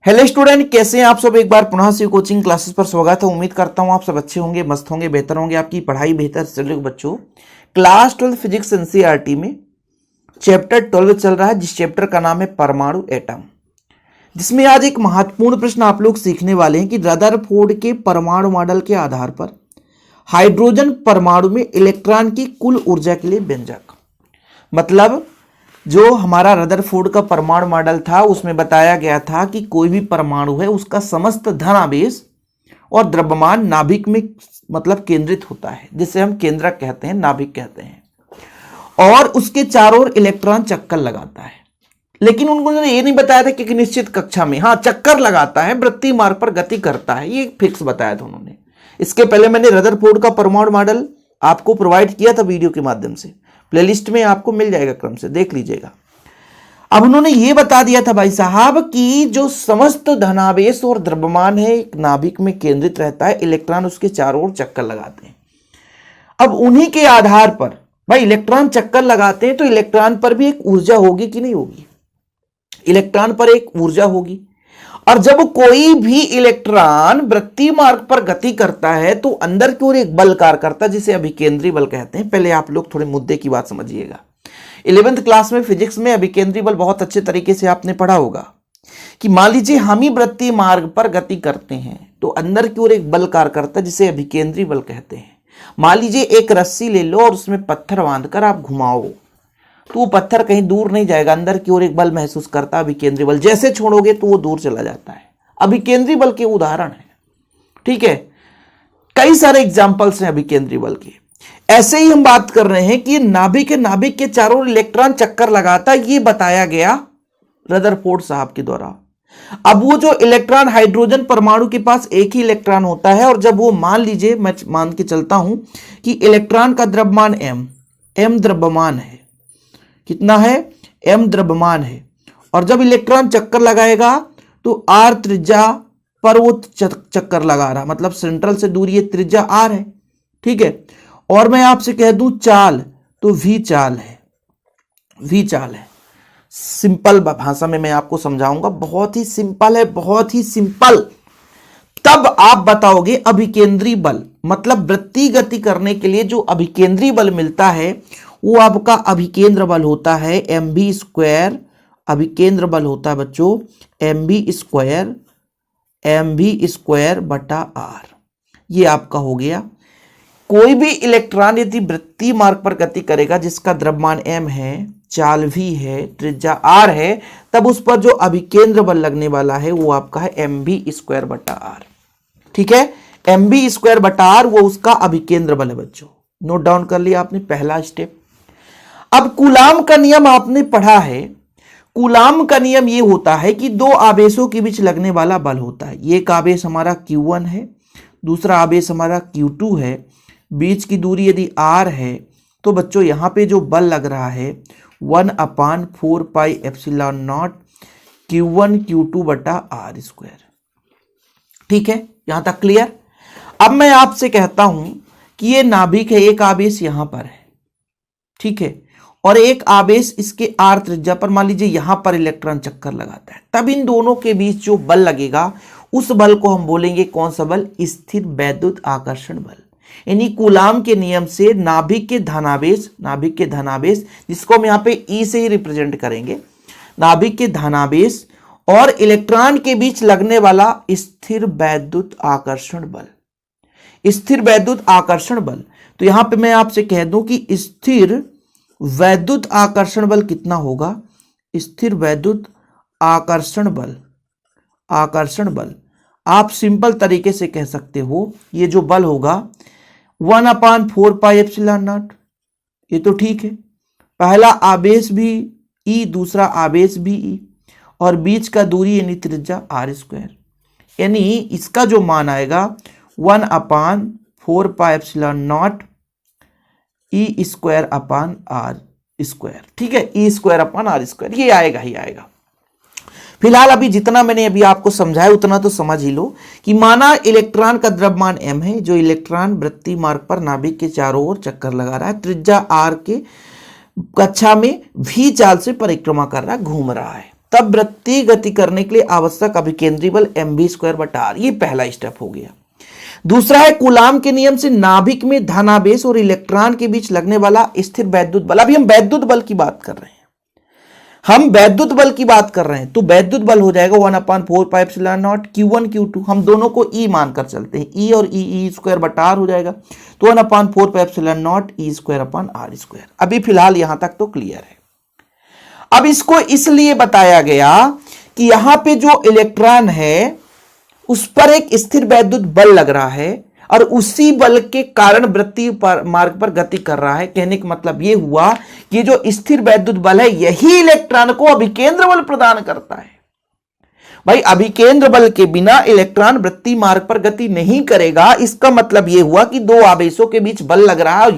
Hello student, कैसे हैं आप सब। एक बार पुनः से कोचिंग क्लासेस पर स्वागत है। उम्मीद करता हूं आप सब अच्छे होंगे, मस्त होंगे, बेहतर होंगे, आपकी पढ़ाई बेहतर चले। बच्चों, क्लास 12 फिजिक्स एनसीईआरटी में चैप्टर 12 चल रहा है, जिस चैप्टर का नाम है परमाणु एटम, जिसमें आज एक महत्वपूर्ण प्रश्न आप लोग सीखने वाले हैं कि रदरफोर्ड के परमाणु मॉडल के आधार पर हाइड्रोजन परमाणु में इलेक्ट्रॉन की कुल ऊर्जा के लिए व्यंजक। मतलब जो हमारा रदरफोर्ड का परमाणु मॉडल था उसमें बताया गया था कि कोई भी परमाणु है उसका समस्त धन आवेश और द्रव्यमान नाभिक में मतलब केंद्रित होता है, जिसे हम केंद्रक कहते हैं, नाभिक कहते हैं, और उसके चारों ओर इलेक्ट्रॉन चक्कर लगाता है। लेकिन उन्होंने ये नहीं बताया था कि एक निश्चित कक्षा में, हाँ चक्कर लगाता है, वृत्तीय मार्ग पर गति करता है, ये फिक्स बताया था उन्होंने। इसके पहले मैंने रदरफोर्ड का परमाणु मॉडल आपको प्रोवाइड किया था वीडियो के माध्यम से, प्लेलिस्ट में आपको मिल जाएगा, क्रम से देख लीजिएगा। अब उन्होंने यह बता दिया था भाई साहब कि जो समस्त धनावेश और द्रव्यमान है एक नाभिक में केंद्रित रहता है, इलेक्ट्रॉन उसके चारों ओर चक्कर लगाते हैं। अब उन्हीं के आधार पर भाई इलेक्ट्रॉन चक्कर लगाते हैं तो इलेक्ट्रॉन पर भी एक ऊर्जा होगी कि नहीं होगी? इलेक्ट्रॉन पर एक ऊर्जा होगी, और जब कोई भी इलेक्ट्रॉन वृत्तीय मार्ग पर गति करता है तो अंदर की ओर एक बल कार्य करता है, जिसे अभिकेंद्री बल कहते हैं। पहले आप लोग थोड़े मुद्दे की बात समझिएगा। 11th क्लास में फिजिक्स में अभिकेंद्री बल बहुत अच्छे तरीके से आपने पढ़ा होगा कि मान लीजिए हम ही वृत्तीय मार्ग पर गति करते हैं तो अंदर की ओर एक बल कार्य करता है, जिसे अभिकेंद्री बल कहते हैं। मान लीजिए एक रस्सी ले लो और उसमें पत्थर बांधकर आप घुमाओ तो वो पत्थर कहीं दूर नहीं जाएगा, अंदर की ओर एक बल महसूस करता है, अभिकेंद्री बल। जैसे छोड़ोगे तो वो दूर चला जाता है। अभिकेंद्री बल के उदाहरण है, ठीक है, कई सारे एग्जांपल्स हैं अभिकेंद्री बल के। ऐसे ही हम बात कर रहे हैं कि नाभिक के चारों ओर इलेक्ट्रॉन चक्कर लगाता है, ये बताया गया रदरफोर्ड साहब के द्वारा। अब वो जो इलेक्ट्रॉन, हाइड्रोजन परमाणु के पास एक ही इलेक्ट्रॉन होता है, और जब वो मान लीजिए, मैं मान के चलता हूं कि इलेक्ट्रॉन का द्रव्यमान m द्रव्यमान है, कितना है? m द्रव्यमान है, और जब इलेक्ट्रॉन चक्कर लगाएगा तो r त्रिज्या पर वो चक्कर लगा रहा, मतलब सेंट्रल से दूरी त्रिज्या r है, ठीक है। और मैं आपसे कह दूं चाल, तो v चाल है। सिंपल भाषा में मैं आपको समझाऊंगा, बहुत ही सिंपल है, बहुत ही सिंपल। तब आप बताओगे अभिकेंद्री बल, मतलब वृत्तीय गति करने के लिए जो अभिकेंद्री बल मिलता है वो आपका अभिकेंद्र बल होता है mv स्क्वायर। अभिकेंद्र बल होता है बच्चों mv स्क्वायर बटा r। ये आपका हो गया। कोई भी इलेक्ट्रॉन यदि वृत्तीय मार्ग पर गति करेगा जिसका द्रव्यमान m है, चाल v है, त्रिज्या r है, तब उस पर जो अभिकेंद्र बल लगने वाला है वो आपका है mv स्क्वायर बटा r, ठीक है। mv स्क्वायर बटा r वो उसका अभिकेंद्र बल है बच्चों। नोट डाउन कर लिया आपने पहला स्टेप। अब कूलाम का नियम आपने पढ़ा है। कूलाम का नियम ये होता है कि दो आवेशों के बीच लगने वाला बल होता है। एक आवेश हमारा q1 है, दूसरा आवेश हमारा q2 है, बीच की दूरी यदि r है तो बच्चों यहां पे जो बल लग रहा है 1/4πε0 q1 q2 बटा r स्क्वायर, ठीक है। यहां तक क्लियर? अब मैं आपसे कहता हूं कि ये नाभिक है, एक आवेश यहां पर है, ठीक है, और एक आवेश इसके r त्रिज्या पर, मान लीजिए यहां पर इलेक्ट्रॉन चक्कर लगाता है। तब इन दोनों के बीच जो बल लगेगा उस बल को हम बोलेंगे कौन सा बल? स्थिर वैद्युत आकर्षण बल। यानी कूलाम के नियम से नाभिक के धनावेश, जिसको हम यहाँ पे E से ही रिप्रेजेंट करेंगे, नाभिक के धनावेश और इलेक्ट्रॉन के बीच लगने वाला स्थिर वैद्युत आकर्षण बल, स्थिर वैद्युत आकर्षण बल। तो यहां पे मैं आपसे कह दूं कि स्थिर वैद्युत आकर्षण बल कितना होगा? स्थिर वैद्युत आकर्षण बल आप सिंपल तरीके से कह सकते हो, ये जो बल होगा 1/4πε0। ये तो ठीक है, पहला आवेश भी E, दूसरा आवेश भी E, और बीच का दूरी यानी त्रिज्या r स्क्वायर, यानी इसका जो मान आएगा 1/4πε0 E square upon r square, ठीक है, E square upon r square, ये आएगा ही आएगा। फिलहाल अभी जितना मैंने अभी आपको समझाया उतना तो समझ ही लो कि माना इलेक्ट्रॉन का द्रव्यमान m है, जो इलेक्ट्रॉन वृत्तीय मार्ग पर नाभिक के चारों ओर चक्कर लगा रहा है, त्रिज्या r के कक्षा में v चाल से परिक्रमा कर रहा है, घूम रहा है। तब वृत्तीय गति करने के लिए आवश्यक अभिकेंद्री बल mv²/r। ये पहला स्टेप हो गया। दूसरा है कूलाम के नियम से नाभिक में धनावेश और इलेक्ट्रॉन के बीच लगने वाला स्थिर वैद्युत बल। अभी हम वैद्युत बल की बात कर रहे हैं, तो वैद्युत बल हो जाएगा 1/4πε0 Q1 Q2। हम दोनों को E मानकर चलते हैं, E और E²/r हो जाएगा, तो 1/4πε0 E²/r²। अभी फिलहाल यहां तक तो क्लियर है। अब इसको इसलिए बताया गया कि यहां पे जो इलेक्ट्रॉन है उस पर एक स्थिर वैद्युत बल लग रहा है और उसी बल के कारण वृत्तीय मार्ग पर गति कर रहा है। कहने का मतलब यह हुआ कि जो स्थिर वैद्युत बल है यही इलेक्ट्रॉन को अभिकेंद्र बल प्रदान करता है। भाई अभिकेंद्र बल के बिना इलेक्ट्रॉन वृत्तीय मार्ग पर गति नहीं करेगा। इसका मतलब यह हुआ कि दो आवेशों के बीच बल लग रहा है और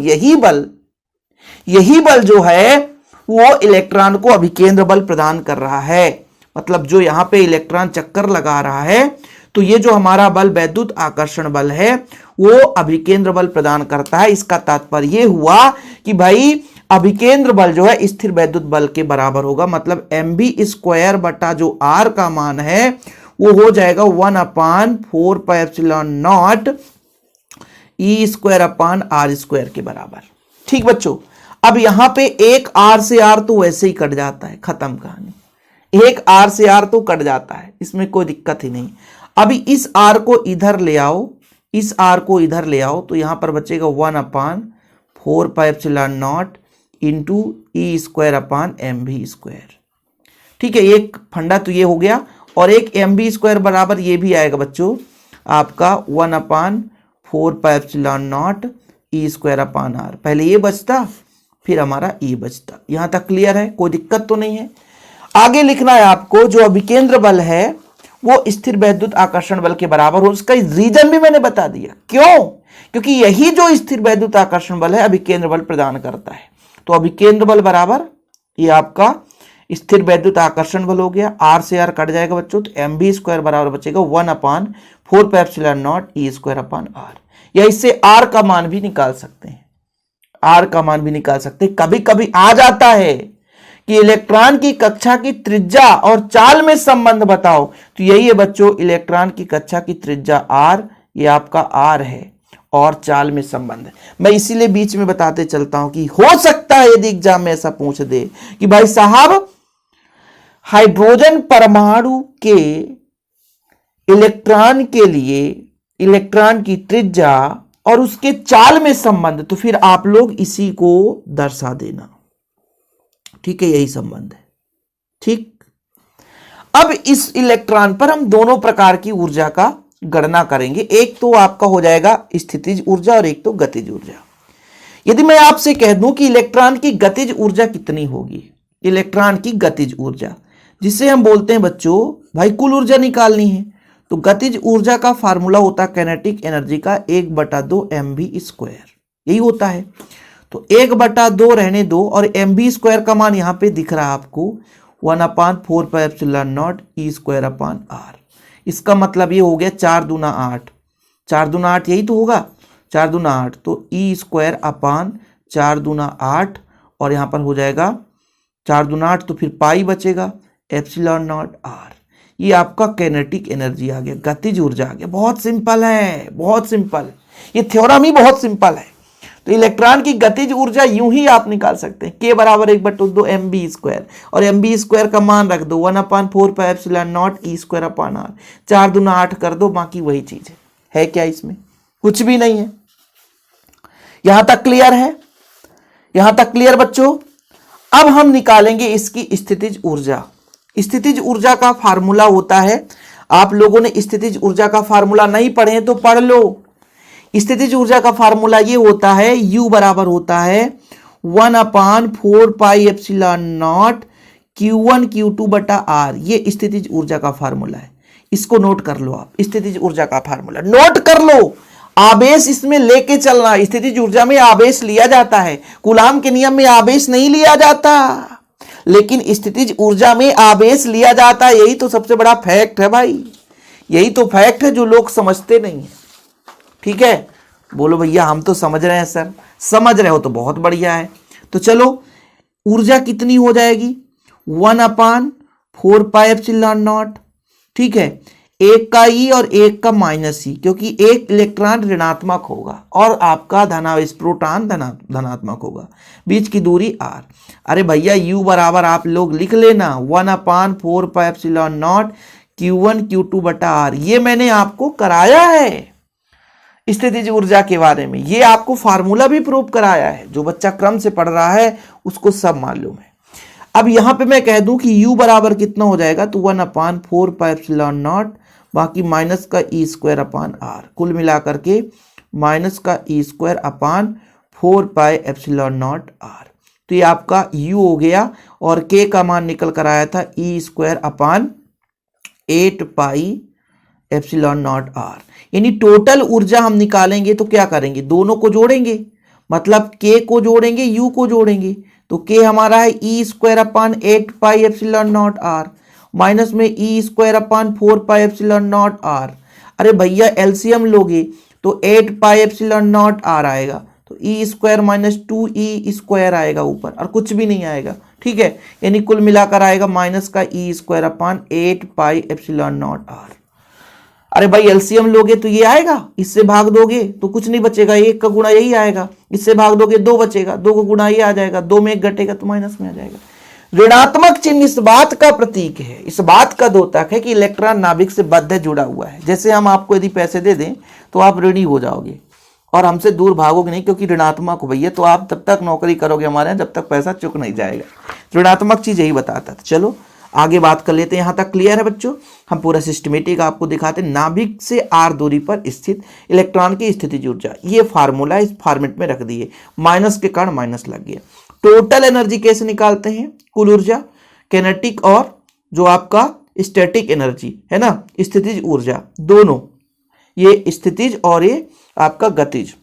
यही बल जो है वो इलेक्ट्रॉन को अभिकेंद्र बल प्रदान कर रहा है। मतलब जो यहां पे इलेक्ट्रॉन चक्कर लगा रहा है तो ये जो हमारा बल वैद्युत आकर्षण बल है वो अभिकेंद्र बल प्रदान करता है। इसका तात्पर्य यह हुआ कि भाई अभिकेंद्र बल जो है स्थिर वैद्युत बल के बराबर होगा। मतलब mv² बटा जो r का मान है वो हो जाएगा 1/4πε0 E²/r² के बराबर। ठीक बच्चों, अब यहां पे एक r से r तो वैसे ही कट जाता है, खत्म कहानी। एक r से r तो कट जाता है, इसमें कोई दिक्कत ही नहीं। अभी इस r को इधर ले आओ, तो यहां पर बचेगा 1/4πε0 इंटू E²/mv²। ठीक है, एक फंडा तो ये हो गया और एक mv² बराबर ये भी आएगा बच्चों आपका 1/4πε0 E²/r। पहले ये बचता फिर हमारा E बचता। यहां तक क्लियर है, कोई दिक्कत तो नहीं है। आगे लिखना है आपको जो अभिकेंद्र बल है वो स्थिर वैद्युत आकर्षण बल के बराबर हो। उसका रीजन भी मैंने बता दिया। क्यों? क्योंकि यही जो स्थिर वैद्युत आकर्षण बल है अभिकेंद्र बल प्रदान करता है। तो अभिकेंद्र बल बराबर ये आपका स्थिर वैद्युत आकर्षण बल हो गया। r से r कट जाएगा बच्चों, तो mv² बराबर बचेगा 1/4πε0 E²/r। या इससे r का मान भी निकाल सकते हैं, कभी कभी आ जाता है कि इलेक्ट्रॉन की कक्षा की त्रिज्या और चाल में संबंध बताओ, तो यही है बच्चों इलेक्ट्रॉन की कक्षा की त्रिज्या r, ये आपका r है और चाल में संबंध है। मैं इसीलिए बीच में बताते चलता हूं कि हो सकता है यदि एग्जाम में ऐसा पूछ दे कि भाई साहब हाइड्रोजन परमाणु के इलेक्ट्रॉन के लिए इलेक्ट्रॉन की त्रिज्या और उसके चाल में संबंध, तो फिर आप लोग इसी को दर्शा देना। ठीक है, यही संबंध है। ठीक, अब इस इलेक्ट्रॉन पर हम दोनों प्रकार की ऊर्जा का गणना करेंगे। एक तो आपका हो जाएगा स्थितिज ऊर्जा और एक तो गतिज ऊर्जा। यदि मैं आपसे कह दूं कि इलेक्ट्रॉन की गतिज ऊर्जा कितनी होगी, इलेक्ट्रॉन की गतिज ऊर्जा जिसे हम बोलते हैं बच्चों भाई कुल ऊर्जा निकालनी है, तो गतिज ऊर्जा का फार्मूला होता है काइनेटिक एनर्जी का 1/2 mv², यही होता है। तो 1/2 रहने दो और mv² का मान यहां पे दिख रहा है आपको 1/4πε0 E²/r। इसका मतलब ये हो गया 4 दूना 8, 4 दूना 8 यही तो होगा, 4 दूना 8, तो E²/4 दूना 8 और यहां पर हो जाएगा 4 दूना 8 तो फिर पाई बचेगा ε0r। ये आपका काइनेटिक एनर्जी आ गया, गतिज ऊर्जा आ गया। बहुत सिंपल है, बहुत सिंपल, ये थ्योरम ही बहुत सिंपल है। तो इलेक्ट्रॉन की गतिज ऊर्जा यूं ही आप निकाल सकते हैं, k बराबर 1/2 mv² और mv² का मान रख दो 1/4πε0 E²/r। 4 दूना 8 कर दो, बाकी वही चीज है क्या इसमें? कुछ भी नहीं है। यहां तक क्लियर है? यहां तक क्लियर बच्चों? अब हम निकालेंगे इसकी स्थितिज ऊर्जा। स्थितिज ऊर्जा का फार्मूला होता है, आप लोगों ने स्थितिज ऊर्जा का फार्मूला नहीं पढ़े तो पढ़ लो। स्थितिज ऊर्जा का फार्मूला ये होता है, U बराबर होता है 1/4πε0 Q1 Q2/r। ये स्थितिज ऊर्जा का फार्मूला है, इसको नोट कर लो आप। स्थितिज ऊर्जा का फार्मूला नोट कर लो, आवेश इसमें लेके चलना। स्थितिज ऊर्जा में आवेश लिया जाता है, कूलाम के नियम में आवेश नहीं लिया जाता, लेकिन स्थितिज ऊर्जा में आवेश लिया जाता है। यही तो सबसे बड़ा फैक्ट है भाई, यही तो फैक्ट है जो लोग समझते नहीं है। ठीक है, बोलो भैया हम तो समझ रहे हैं सर। समझ रहे हो तो बहुत बढ़िया है। तो चलो ऊर्जा कितनी हो जाएगी, 4 पाई एप्सिलॉन नॉट, ठीक है। एक का ई और एक का माइनस ई, क्योंकि एक इलेक्ट्रॉन ऋणात्मक होगा और आपका प्रोटॉन धनात्मक होगा, बीच की दूरी आर। अरे भैया यू बराबर आप लोग लिख लेना 1/4 पाई एप्सिलॉन नॉट Q1 Q2 बटा आर। ये मैंने आपको कराया है स्थितिज ऊर्जा के बारे में, ये आपको फार्मूला भी प्रूव कराया है। जो बच्चा क्रम से पढ़ रहा है उसको सब मालूम है। अब यहां पे मैं कह दूं कि u बराबर कितना हो जाएगा, तो 1/4 पाई एप्सिलॉन नॉट, बाकी माइनस का ई स्क्वायर अपान आर, कुल मिलाकर के माइनस का e square upon 4 pi epsilon naught r. तो ये आपका u हो गया और k का मान निकल कर आया था e square upon 8 pi epsilon naught r. यानी टोटल ऊर्जा हम निकालेंगे तो क्या करेंगे, दोनों को जोड़ेंगे, मतलब k को जोड़ेंगे u को जोड़ेंगे, तो k हमारा है e square upon 8 pi epsilon naught r, minus में e square upon 4 pi epsilon naught r. अरे भैया एलसीएम लोगे तो 8 पाई एप्सिलॉन नॉट आर आएगा, तो E square minus 2e square आएगा ऊपर और कुछ भी नहीं आएगा, ठीक है। यानी कुल मिलाकर आएगा माइनस का e square upon 8 pi epsilon naught r. अरे भाई एलसीएम लोगे तो ये आएगा, इससे भाग दोगे तो कुछ नहीं बचेगा, एक का गुणा यही आएगा, इससे भाग दोगे 2 बचेगा, 2 का गुणा ये आ जाएगा, 2 में 1 घटेगा तो माइनस में आ जाएगा। ऋणात्मक चिन्ह इस बात का प्रतीक है, इस बात का द्योतक है कि इलेक्ट्रॉन नाभिक से बद्ध जुड़ा हुआ है। जैसे हम आपको यदि पैसे दे दें तो आप ऋणी हो जाओगे और हमसे दूर भागोगे नहीं, क्योंकि ऋणात्मक हो भैया, तो आप तब तक नौकरी करोगे हमारे यहाँ जब तक पैसा चुक नहीं जाएगा। ऋणात्मक चीज यही बताता था। चलो आगे बात कर लेते हैं, यहां तक क्लियर है बच्चों। हम पूरा सिस्टमेटिक आपको दिखाते हैं। नाभिक से r दूरी पर स्थित इलेक्ट्रॉन की स्थितिज ऊर्जा, ये फार्मूला इस फॉर्मेट में रख दिए, माइनस के कारण माइनस लग गया। टोटल एनर्जी कैसे निकालते हैं, कुल ऊर्जा, कैनेटिक और जो आपका स्टैटिक एनर्जी है ना, स्थितिज ऊर्जा, दोनों, ये स्थितिज और ये आपका गतिज,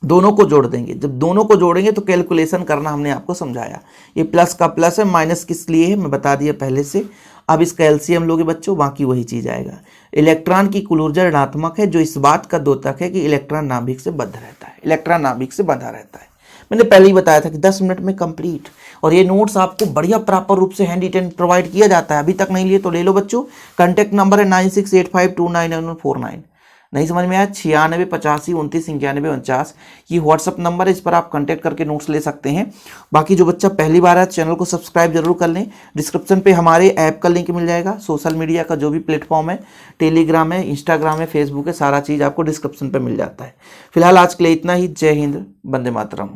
दोनों को जोड़ देंगे। जब दोनों को जोड़ेंगे तो कैलकुलेशन करना हमने आपको समझाया। ये प्लस का प्लस है, माइनस किस लिए है मैं बता दिया पहले से। अब इसका एलसीएम लोगे बच्चों, बाकी वही चीज आएगा। इलेक्ट्रॉन की कुल ऊर्जा ऋणात्मक है, जो इस बात का द्योतक है कि इलेक्ट्रॉन नाभिक से बंधा रहता है, इलेक्ट्रॉन नाभिक से बंधा रहता है। मैंने पहले ही बताया था कि 10 मिनट में कंप्लीट, और ये नोट्स आपको बढ़िया प्रॉपर रूप से हैंड रिटन प्रोवाइड किया जाता है। अभी तक नहीं लिए तो ले लो बच्चों। कॉन्टैक्ट नंबर है 9685299149। नहीं समझ में आया 96 85 29 91 49, ये व्हाट्सअप नंबर है, इस पर आप कांटेक्ट करके नोट्स ले सकते हैं। बाकी जो बच्चा पहली बार है चैनल को सब्सक्राइब जरूर कर लें। डिस्क्रिप्शन पे हमारे ऐप का लिंक मिल जाएगा, सोशल मीडिया का जो भी प्लेटफॉर्म है, टेलीग्राम है, इंस्टाग्राम है, फेसबुक है, सारा चीज़ आपको डिस्क्रिप्शन पर मिल जाता है। फिलहाल आज के लिए इतना ही। जय हिंद, वंदे मातरम।